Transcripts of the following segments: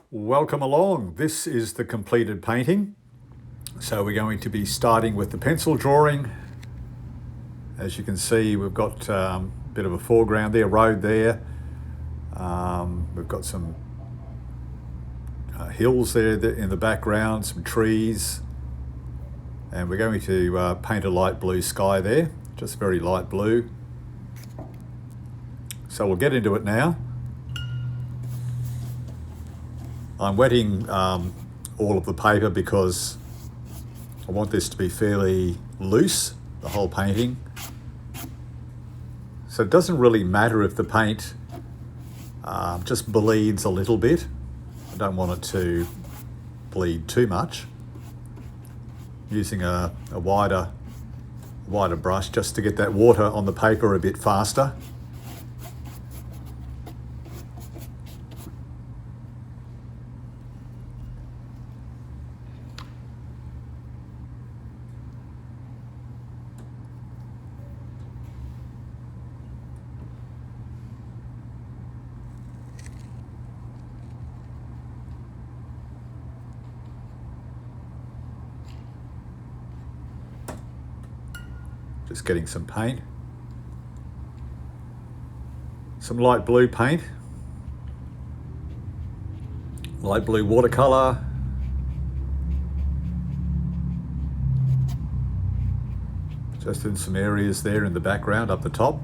Welcome along. This is the completed painting. So we're going to be starting with the pencil drawing. As you can see, we've got a bit of a foreground there, road there. We've got some hills there in the background, some trees. And we're going to paint a light blue sky there, just very light blue. So we'll get into it now. I'm wetting all of the paper because I want this to be fairly loose, the whole painting. So it doesn't really matter if the paint just bleeds a little bit. I don't want it to bleed too much. Using a wider brush just to get that water on the paper a bit faster. Just getting some paint. Some light blue paint. Light blue watercolour. Just in some areas there in the background up the top.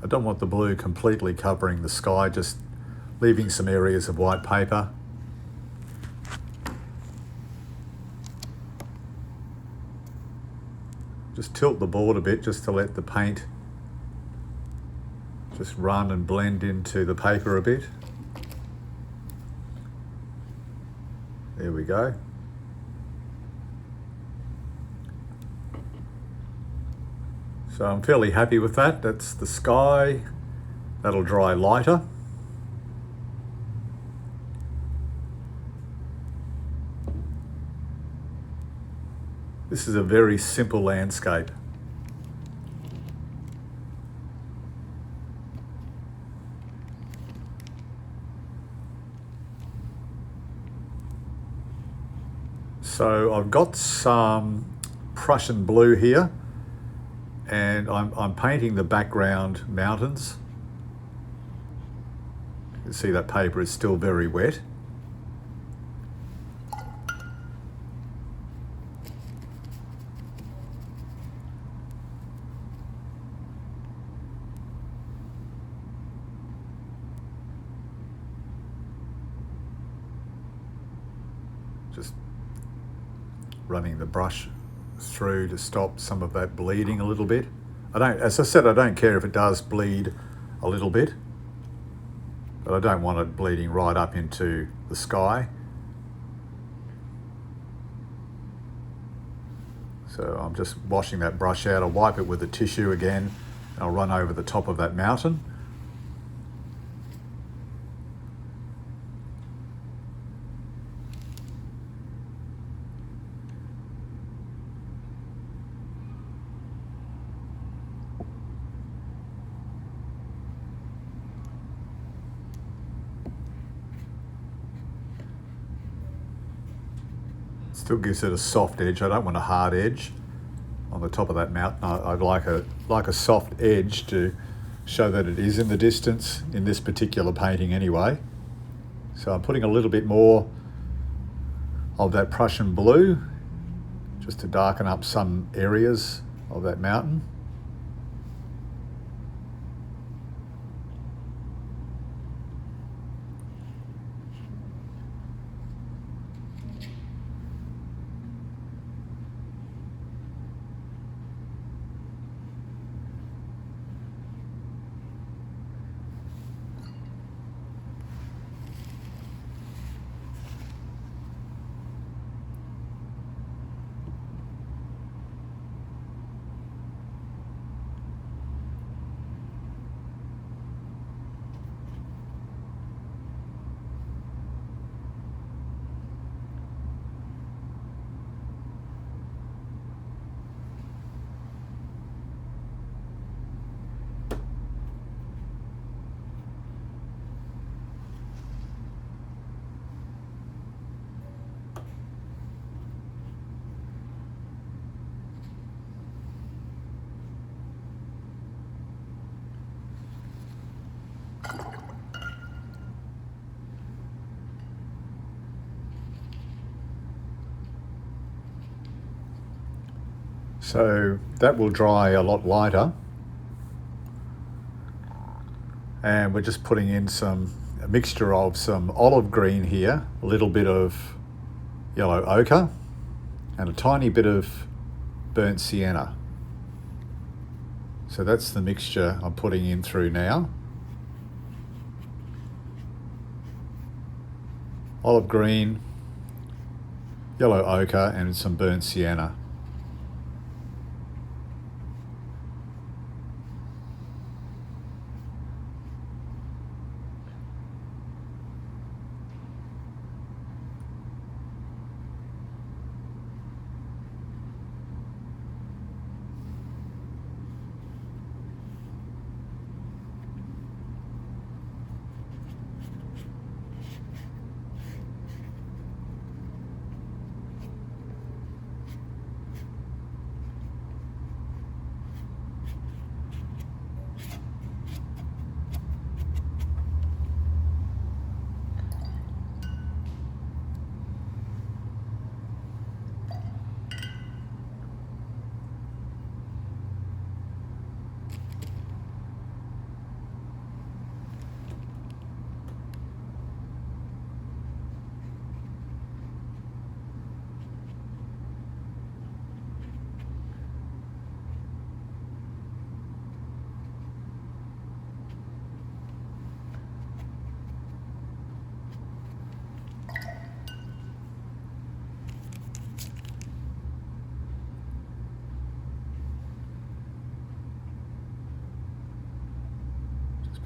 I don't want the blue completely covering the sky, just leaving some areas of white paper. Just tilt the board a bit just to let the paint just run and blend into the paper a bit. There we go. So I'm fairly happy with that. That's the sky. That'll dry lighter. This is a very simple landscape. So I've got some Prussian blue here. And I'm painting the background mountains. You can see that paper is still very wet. Just running the brush through to stop some of that bleeding a little bit. As I said, I don't care if it does bleed a little bit, but I don't want it bleeding right up into the sky. So I'm just washing that brush out. I'll wipe it with a tissue again, and I'll run over the top of that mountain. Still gives it a soft edge. I don't want a hard edge on the top of that mountain. I'd like a soft edge to show that it is in the distance in this particular painting anyway. So I'm putting a little bit more of that Prussian blue just to darken up some areas of that mountain. So that will dry a lot lighter. And we're just putting in a mixture of some olive green here, a little bit of yellow ochre, and a tiny bit of burnt sienna. So that's the mixture I'm putting in through now. Olive green, yellow ochre, and some burnt sienna.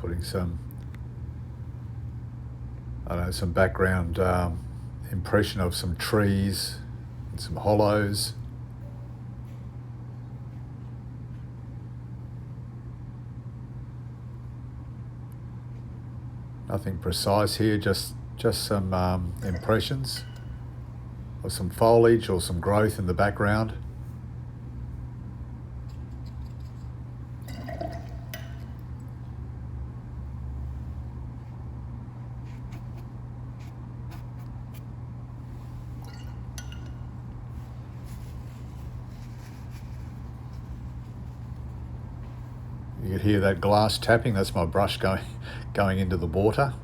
Putting some background impression of some trees and some hollows. Nothing precise here, just some impressions of some foliage or some growth in the background. You can hear that glass tapping. That's my brush going into the water.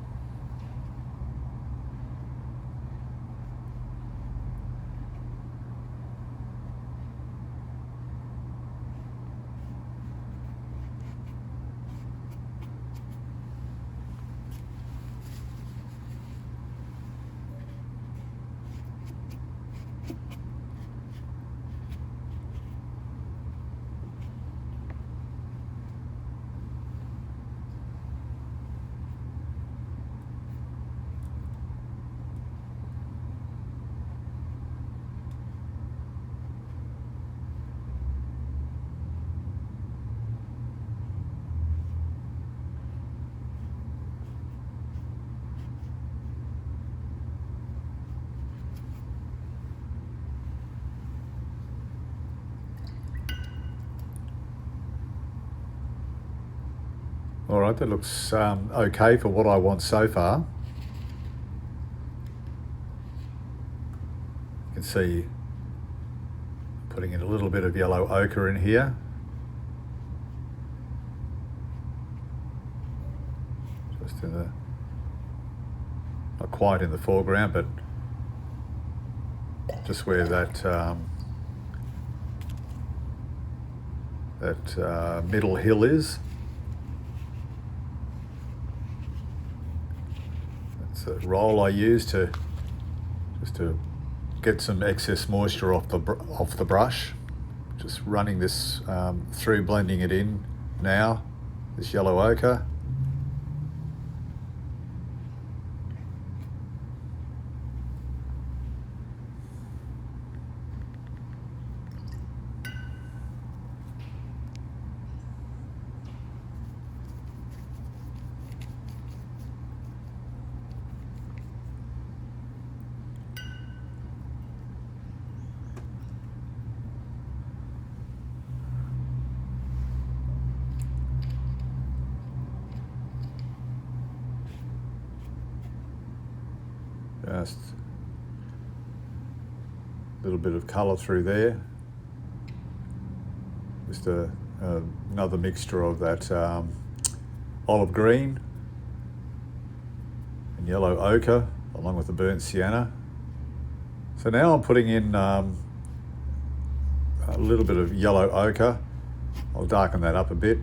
All right, that looks okay for what I want so far. You can see putting in a little bit of yellow ochre in here. Just in the, not quite in the foreground, but just where that middle hill is. The roll I use just to get some excess moisture off the brush. Just running this through, blending it in now, this yellow ochre. Just a little bit of colour through there. Just another mixture of that olive green and yellow ochre along with the burnt sienna. So now I'm putting in a little bit of yellow ochre. I'll darken that up a bit.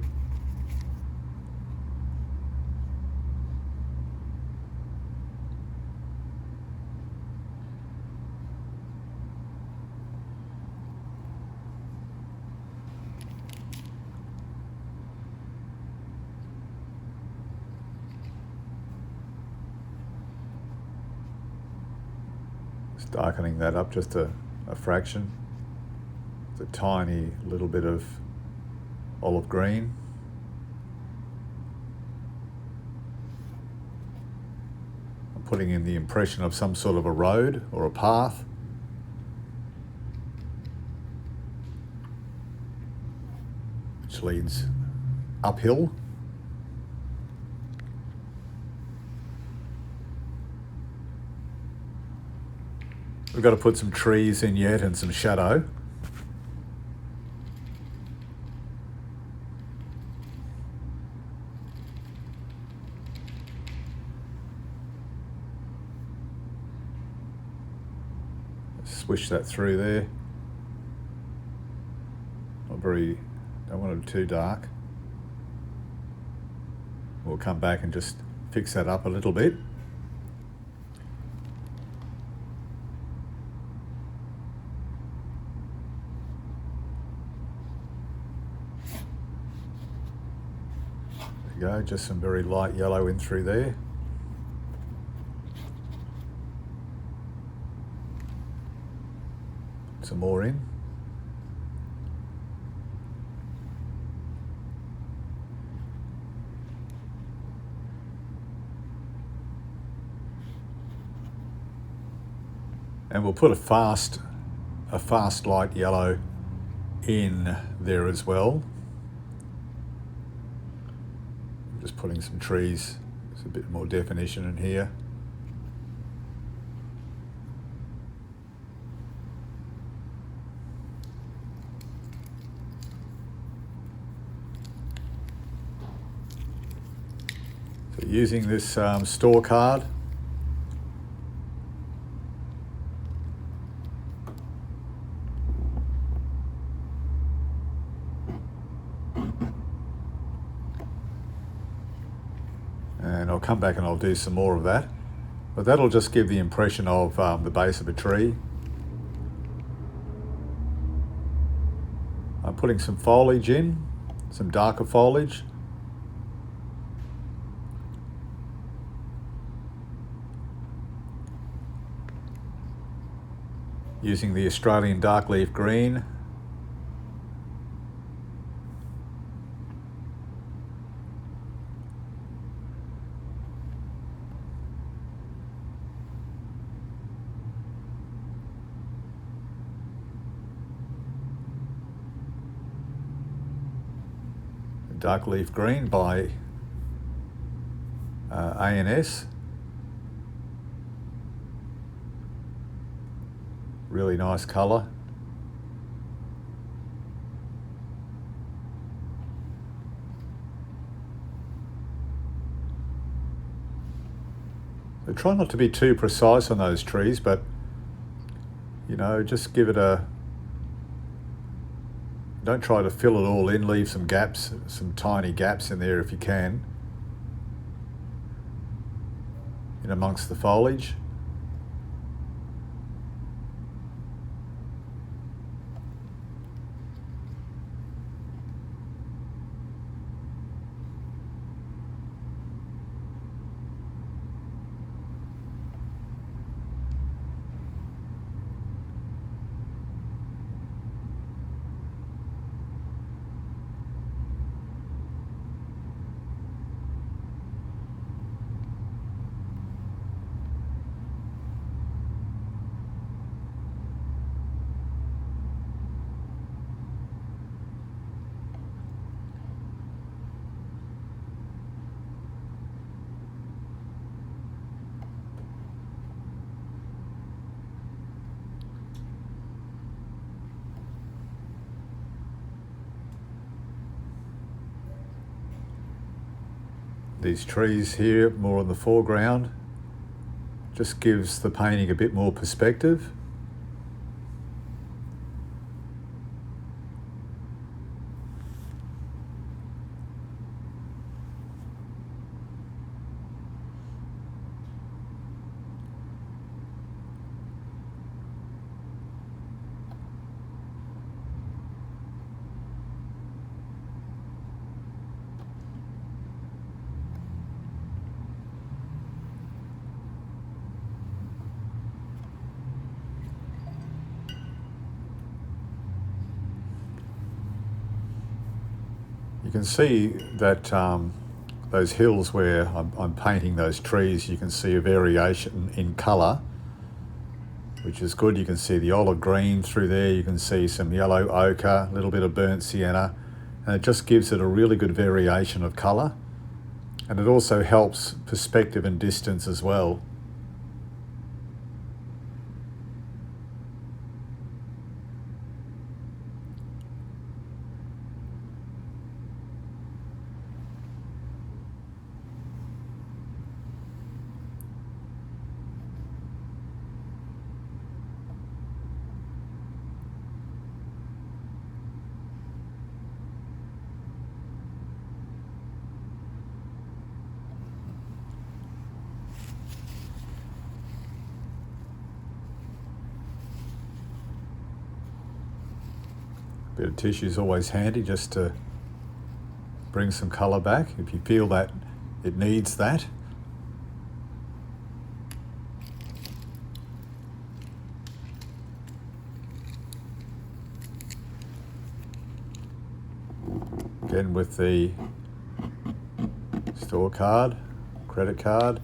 Just darkening that up just a fraction. It's a tiny little bit of olive green. I'm putting in the impression of some sort of a road or a path. Which leads uphill. We've got to put some trees in yet and some shadow. Swish that through there. Don't want it too dark. We'll come back and just fix that up a little bit. There you go, just some very light yellow in through there. Some more in. And we'll put a fast light yellow in there as well. Just putting some trees, there's a bit more definition in here. So using this store card, and I'll come back and I'll do some more of that, but that'll just give the impression of the base of a tree. I'm putting some foliage in, some darker foliage. Using the Australian dark leaf green. Dark leaf green by ANS. Really nice colour. So try not to be too precise on those trees, but you know, just give it a, don't try to fill it all in, leave some gaps, some tiny gaps in there if you can, in amongst the foliage. these trees here more in the foreground. Just gives the painting a bit more perspective. You can see that those hills where I'm painting those trees, you can see a variation in colour, which is good. You can see the olive green through there, you can see some yellow ochre, a little bit of burnt sienna, and it just gives it a really good variation of colour. And it also helps perspective and distance as well. Bit of tissue is always handy just to bring some colour back if you feel that it needs that. Again with the store card, credit card.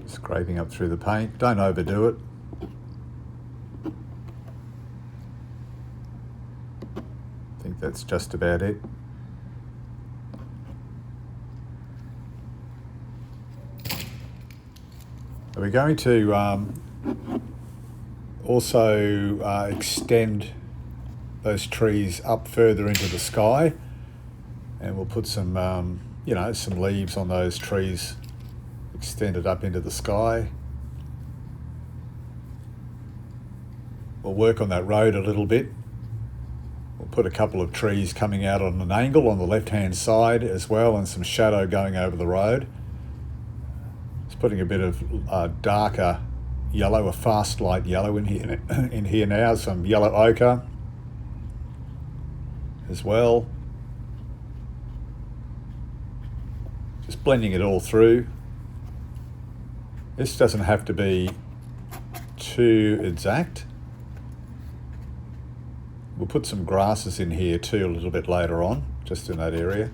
Scraping up through the paint. Don't overdo it. I think that's just about it. We're going to also extend those trees up further into the sky, and we'll put some, some leaves on those trees extended up into the sky. We'll work on that road a little bit. We'll put a couple of trees coming out on an angle on the left-hand side as well, and some shadow going over the road. Just putting a bit of darker yellow, a fast light yellow in here now, some yellow ochre as well. Just blending it all through. This doesn't have to be too exact. We'll put some grasses in here too a little bit later on, just in that area.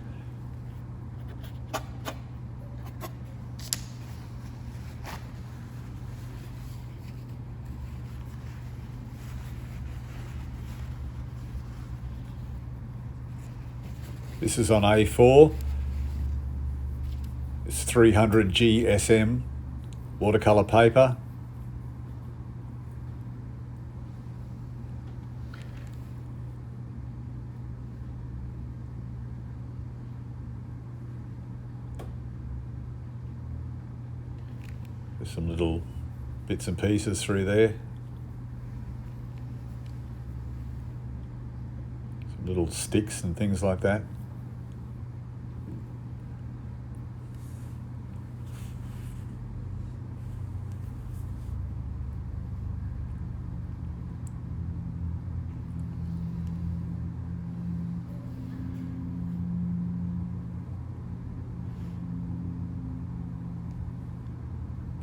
This is on A4. It's 300 GSM watercolour paper. There's some little bits and pieces through there. Some little sticks and things like that.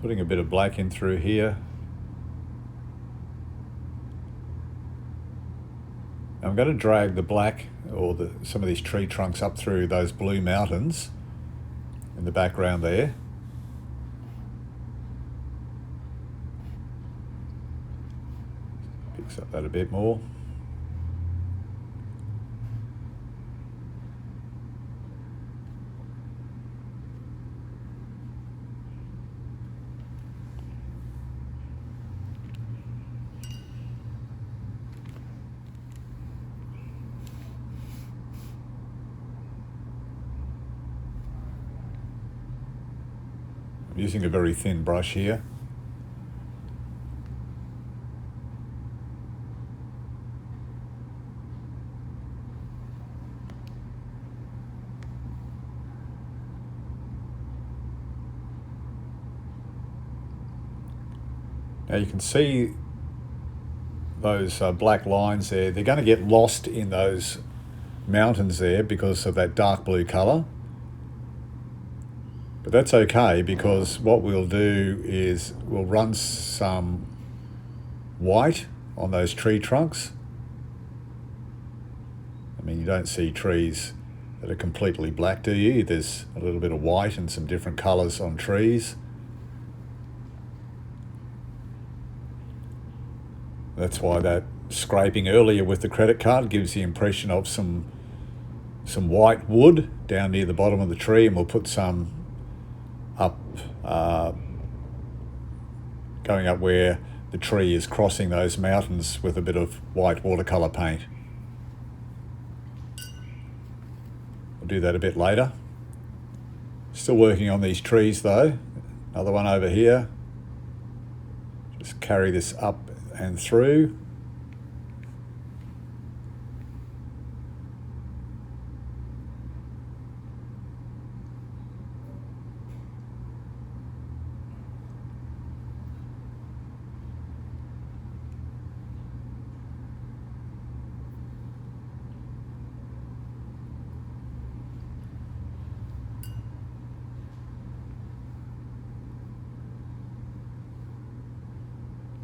Putting a bit of black in through here. I'm going to drag the black or some of these tree trunks up through those blue mountains in the background there. Picks up that a bit more. I'm using a very thin brush here. Now you can see those black lines there. They're going to get lost in those mountains there because of that dark blue colour. But that's okay, because what we'll do is we'll run some white on those tree trunks. I mean, you don't see trees that are completely black, do you? There's a little bit of white and some different colours on trees. That's why that scraping earlier with the credit card gives the impression of some white wood down near the bottom of the tree, and we'll put some up, going up where the tree is crossing those mountains with a bit of white watercolour paint. We'll do that a bit later. Still working on these trees though. Another one over here. Just carry this up and through.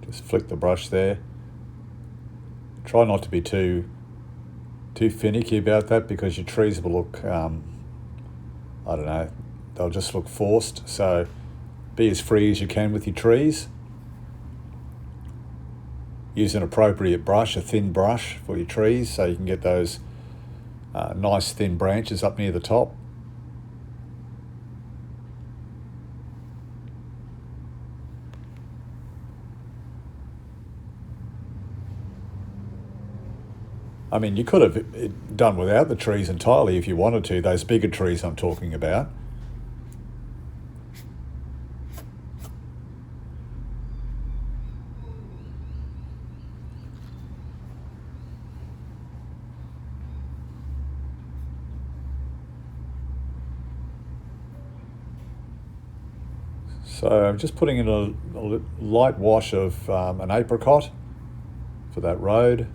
Just flick the brush there. Try not to be too finicky about that, because your trees will look, I don't know, they'll just look forced. So be as free as you can with your trees. Use an appropriate brush, a thin brush for your trees, so you can get those nice thin branches up near the top. I mean, you could have done without the trees entirely if you wanted to, those bigger trees I'm talking about. So I'm just putting in a light wash of an apricot for that road.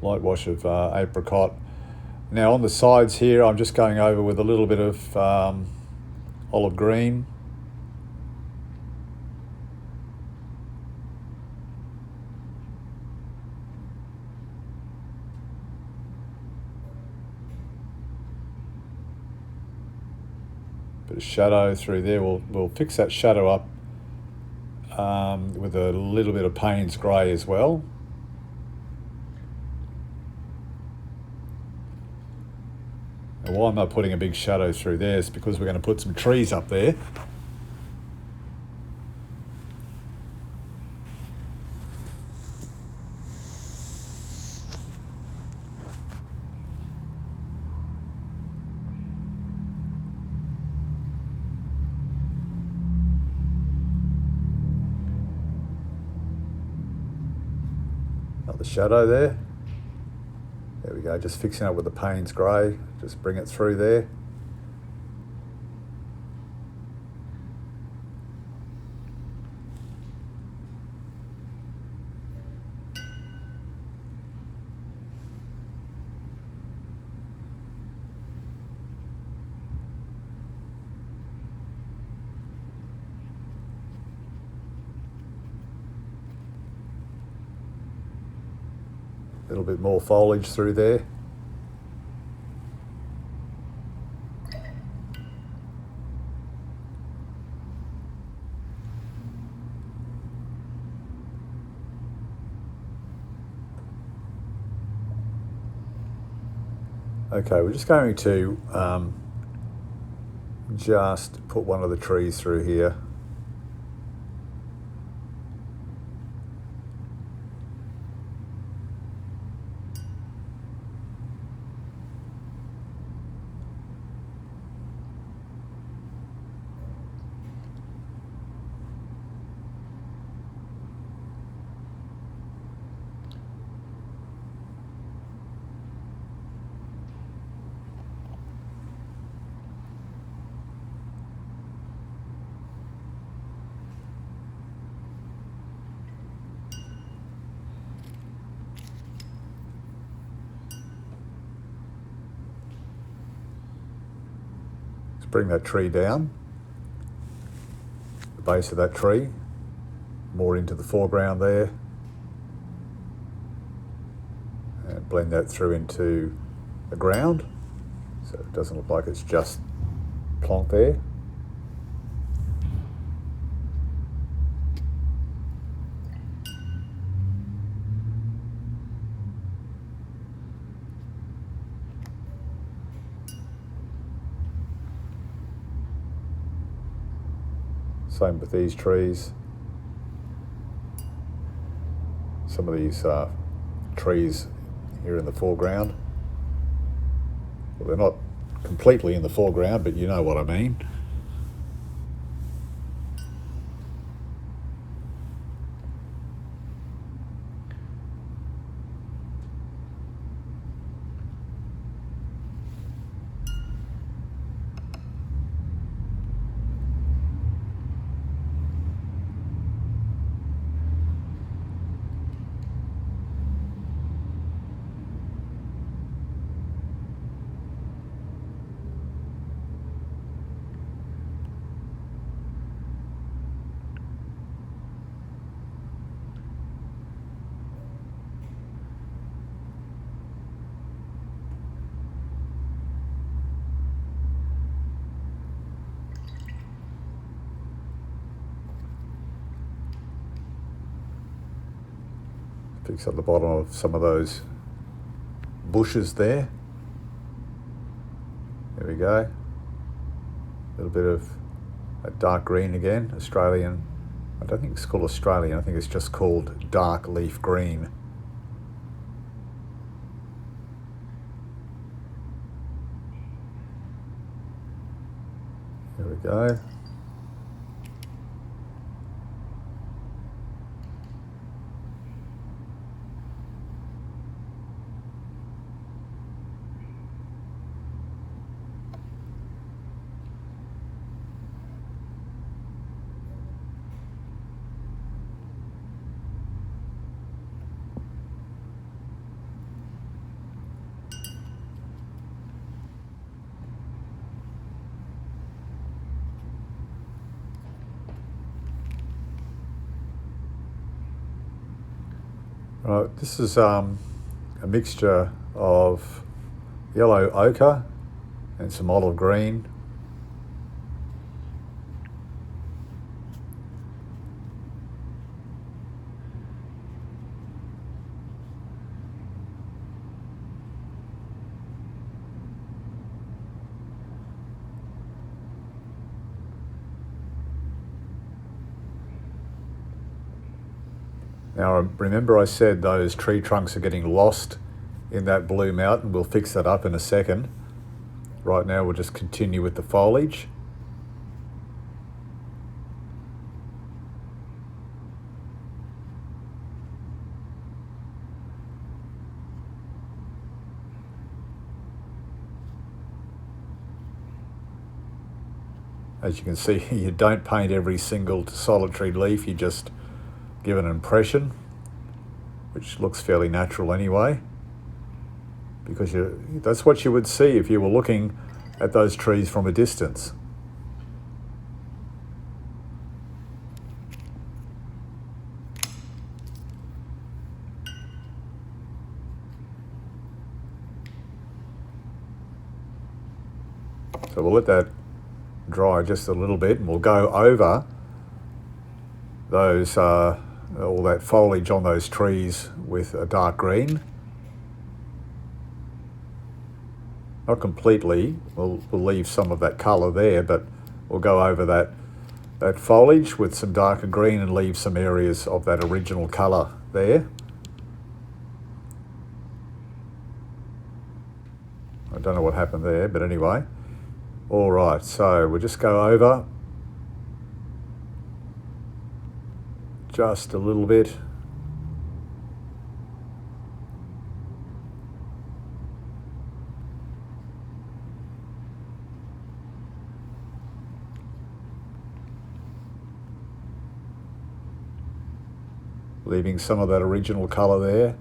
Light wash of apricot. Now on the sides here, I'm just going over with a little bit of olive green. Bit of shadow through there. We'll fix that shadow up with a little bit of Payne's grey as well. And why am I putting a big shadow through there? It's because we're going to put some trees up there. Another shadow there. There we go, just fixing up with the Payne's grey, just bring it through there. A little bit more foliage through there. Okay, we're just going to just put one of the trees through here. bring that tree down, the base of that tree, more into the foreground there, and blend that through into the ground so it doesn't look like it's just plonked there. Same with these trees. Some of these trees here in the foreground. Well, they're not completely in the foreground, but you know what I mean. Fix up the bottom of some of those bushes there. There we go. A little bit of a dark green again, Australian. I don't think it's called Australian, I think it's just called dark leaf green. There we go. Right, this is a mixture of yellow ochre and some olive green. Now remember I said those tree trunks are getting lost in that blue mountain. We'll fix that up in a second. Right now we'll just continue with the foliage. As you can see, you don't paint every single solitary leaf, you just give an impression, which looks fairly natural anyway, because that's what you would see if you were looking at those trees from a distance. So we'll let that dry just a little bit and we'll go over those all that foliage on those trees with a dark green. Not completely, we'll leave some of that colour there, but we'll go over that foliage with some darker green and leave some areas of that original colour there. I don't know what happened there, but anyway. All right, so we'll just go over just a little bit. Leaving some of that original colour there.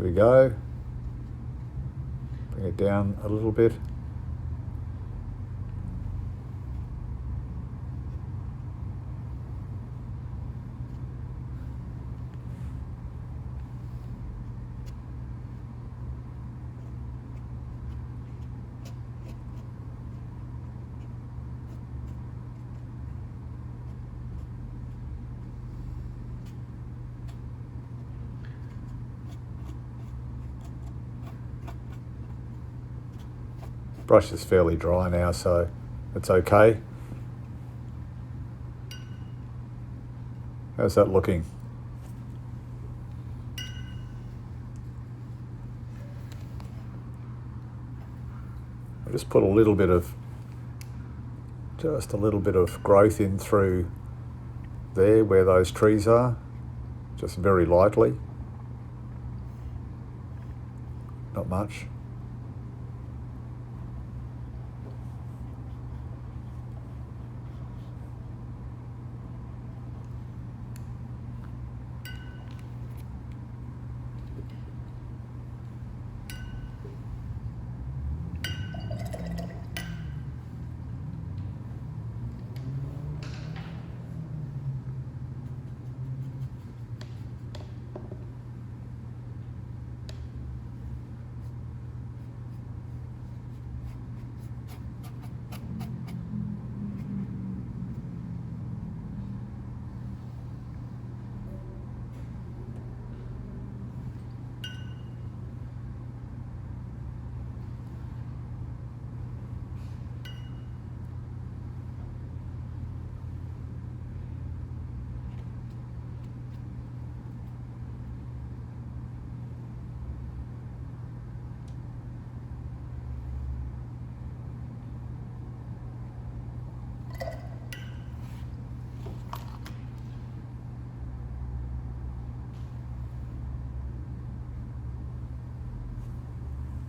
we go. Bring it down a little bit. Brush is fairly dry now, so it's okay. How's that looking? I just put a little bit of growth in through there where those trees are, just very lightly, not much.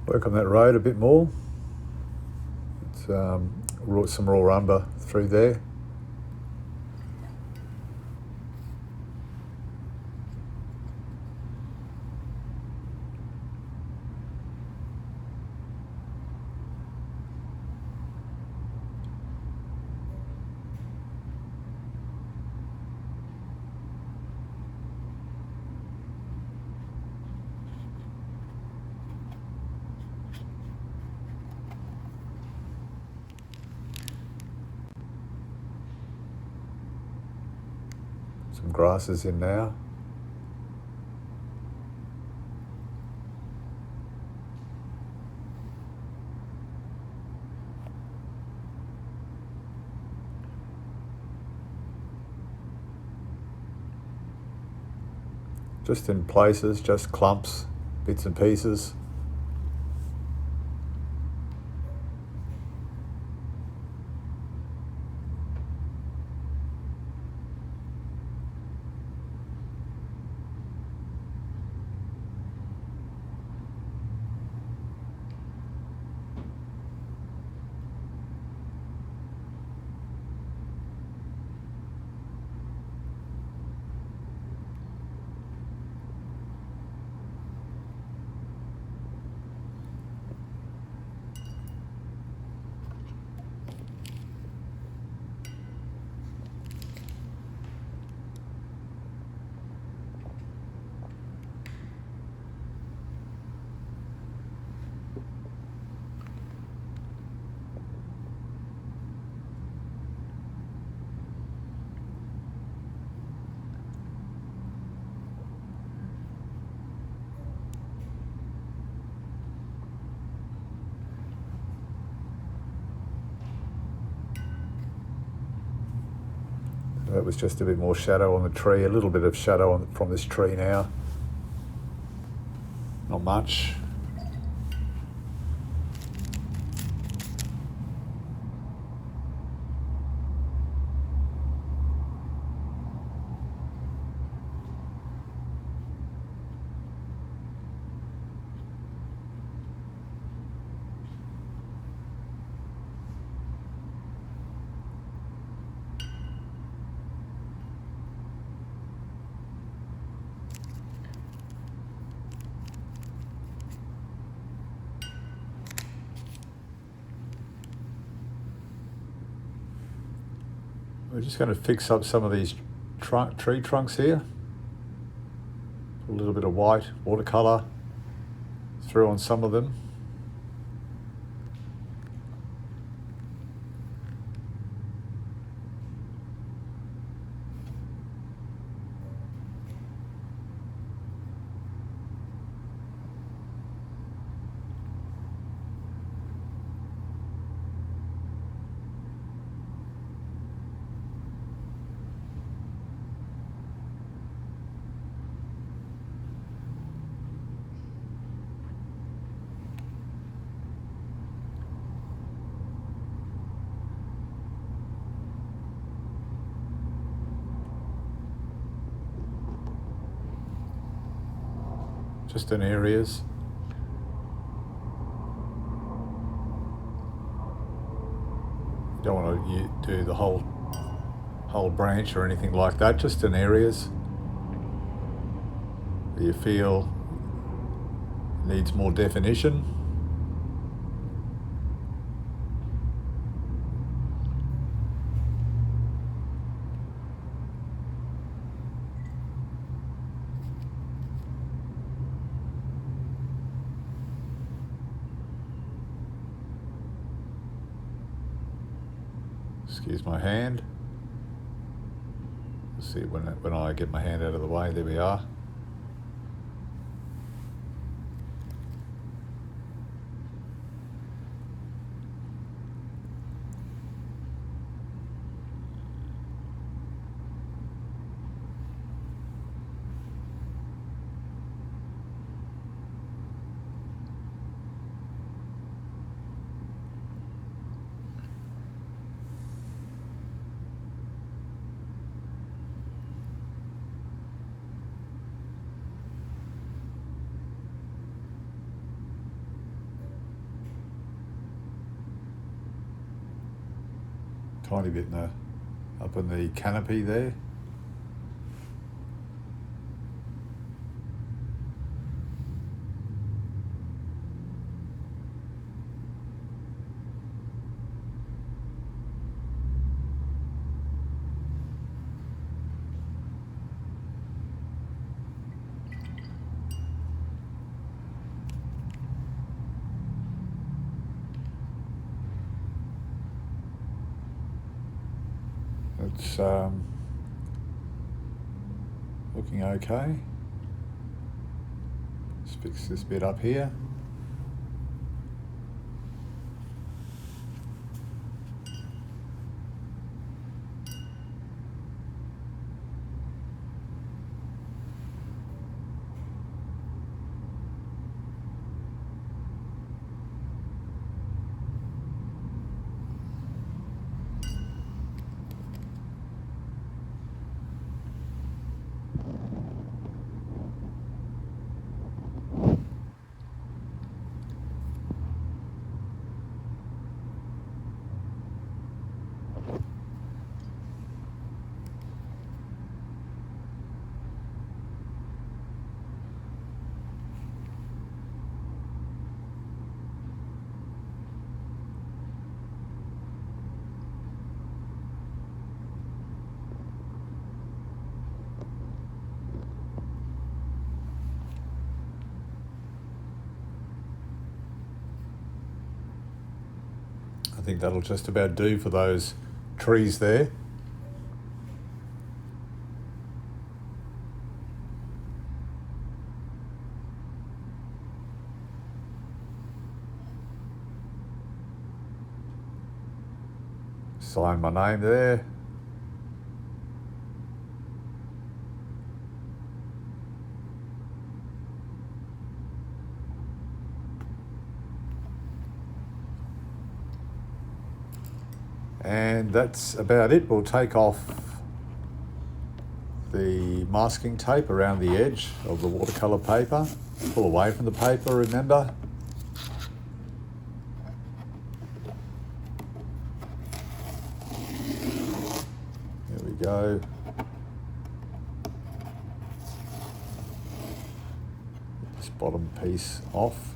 Work on that road a bit more. It's some raw umber through there. Some grasses in now. Just in places, just clumps, bits and pieces. That was just a bit more shadow on the tree, a little bit of shadow from this tree now. Not much. We're just going to fix up some of these tree trunks here. Put a little bit of white watercolour through on some of them. Just in areas. You don't want to do the whole branch or anything like that, just in areas that you feel needs more definition. Excuse my hand. Let's see when I get my hand out of the way. There we are. Tiny bit up in the canopy there. It's looking okay. Let's fix this bit up here. I think that'll just about do for those trees there. Sign my name there. And that's about it. We'll take off the masking tape around the edge of the watercolour paper. Pull away from the paper, remember. There we go. Get this bottom piece off.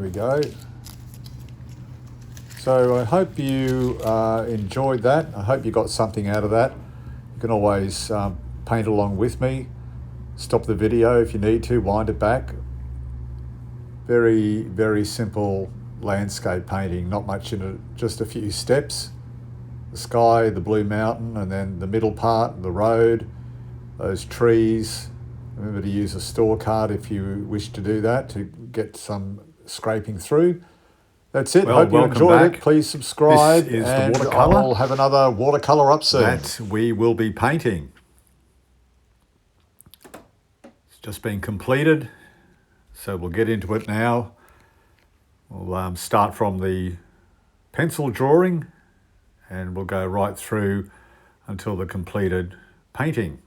we go. So I hope you enjoyed that. I hope you got something out of that. You can always paint along with me. Stop the video if you need to, wind it back. Very, very simple landscape painting, not much in it, just a few steps. The sky, the blue mountain, and then the middle part, the road, those trees. Remember to use a store card if you wish to do that to get some scraping through. That's it. Well, Hope you welcome enjoyed back. it. Please subscribe. This is the and watercolour. I'll have another watercolour up soon. That we will be painting. It's just been completed, so we'll get into it now. We'll start from the pencil drawing and we'll go right through until the completed painting.